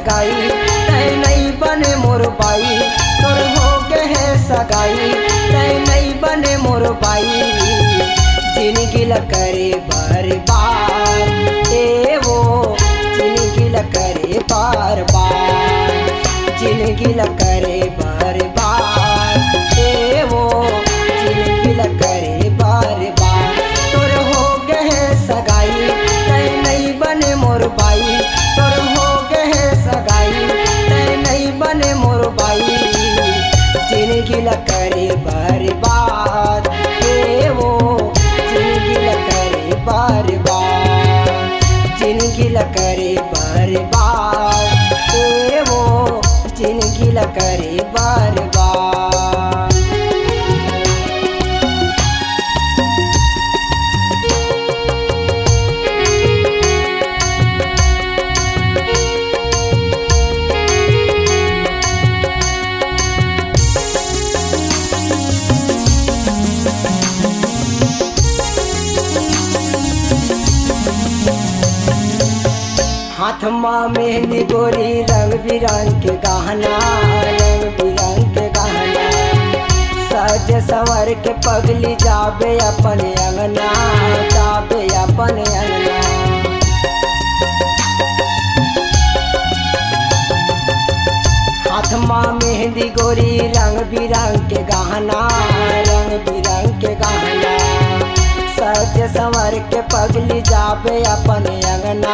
सगाई तै नहीं बने मोर बाई। तोर हो गए है सगाई तै नहीं बने मोर बाई। जिंदगी ला करे बर्बाद ए वो जिंदगी ला करे बर्बाद। जिंदगी ला करे बर्बाद ए वो जिंदगी ला करे बर्बाद। तोर हो गए है सगाई तै नहीं बने मोर बाई। तोर हो गए है सगाई तै नहीं बने मोर बाई। जिंदगी ला करे बर्बाद ए वो जिंदगी ला करे बर्बाद। जिंदगी ला करे बर्बाद ए वो जिंदगी ला करे बर्बाद। हाथ माँ मेहंदी गोरी रंग बिरंग के गहना रंग बिरंग के गहना। सज संवर के पगली जाबे अपने अंगना जाबे अपने अंगना। हाथ माँ मेहंदी गोरी रंग बिरंग के गहना रंग बिरंग के गहना। सज संवर के पगली जाबे अपने अंगना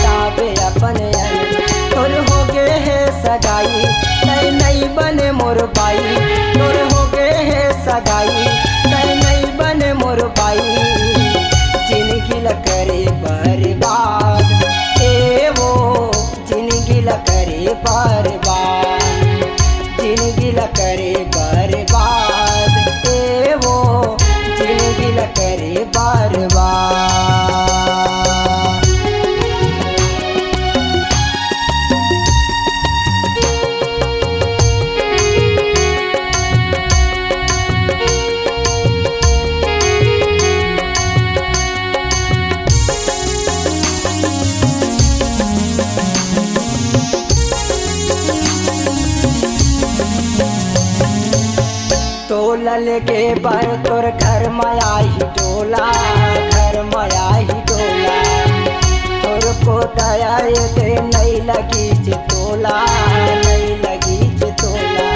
जाबे अपने अंगना। तोर हो गए है सगाई तै नहीं बने मोर बाई। तोर हो गए है सगाई तै नहीं बने मोर बाई। जिंदगी ला करे बर्बाद ए वो जिंदगी ला करे बर्बाद। जिंदगी ला करे बर्बाद ए वो जिंदगी ला करे बर्बाद। तोलल के बर तोर घर माया ही डोला घर माया ही डोला। तोर को दया दे नहीं लगी जे तोला नहीं लगी जे तोला।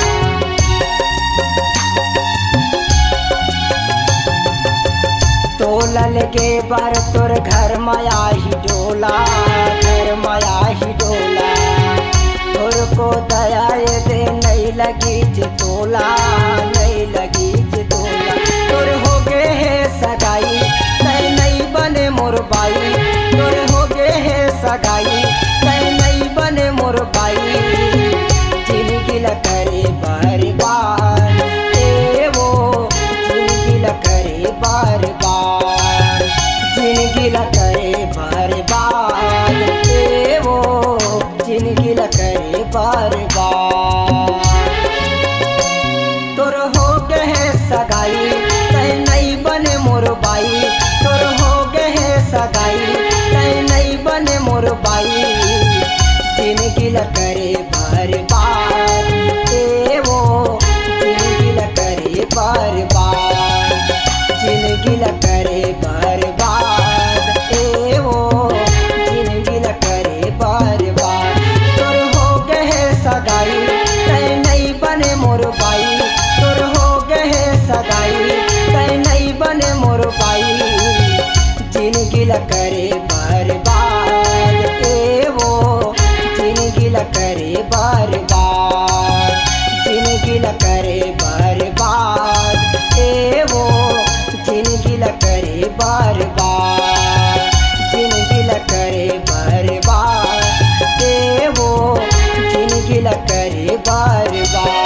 तोलल के बर तोर घर माया ही डोला घर माया ही डोला। तोर को दया दे नहीं लगी जे तोला नहीं लगी जे तोला। तोर हो गए है सगाई तै नहीं बने मोर बाई। तोर हो गए है सगाई तै नहीं बने मोर बाई। जिंदगी ला करे बर्बाद ए वो जिंदगी ला करे बर्बाद। जिंदगी ला करे बर्बाद ए वो जिंदगी ला करे बर्बाद। तोर हो गए है सगाई तै नहीं बने मोर बाई। तोर हो गए है सगाई तै नहीं बने मोर बाई। जिंदगी ला करे बर्बाद ए वो जिंदगी ला करे बर्बाद। जिंदगी ला करे बर्बाद ए वो जिंदगी ला करे बर्बाद। तोर हो गए है सगाई तै नहीं बने मोर बाई। तोर हो गए है सगाई तै नहीं बने मोर बाई। जिंदगी ला करे बर्बाद ए वो जिंदगी ला करे बर्बाद। जिंदगी ला करे बर्बाद ए वो जिंदगी ला करे बर्बाद। जिंदगी ला करे बर्बाद ए वो जिंदगी ला करे बर्बाद।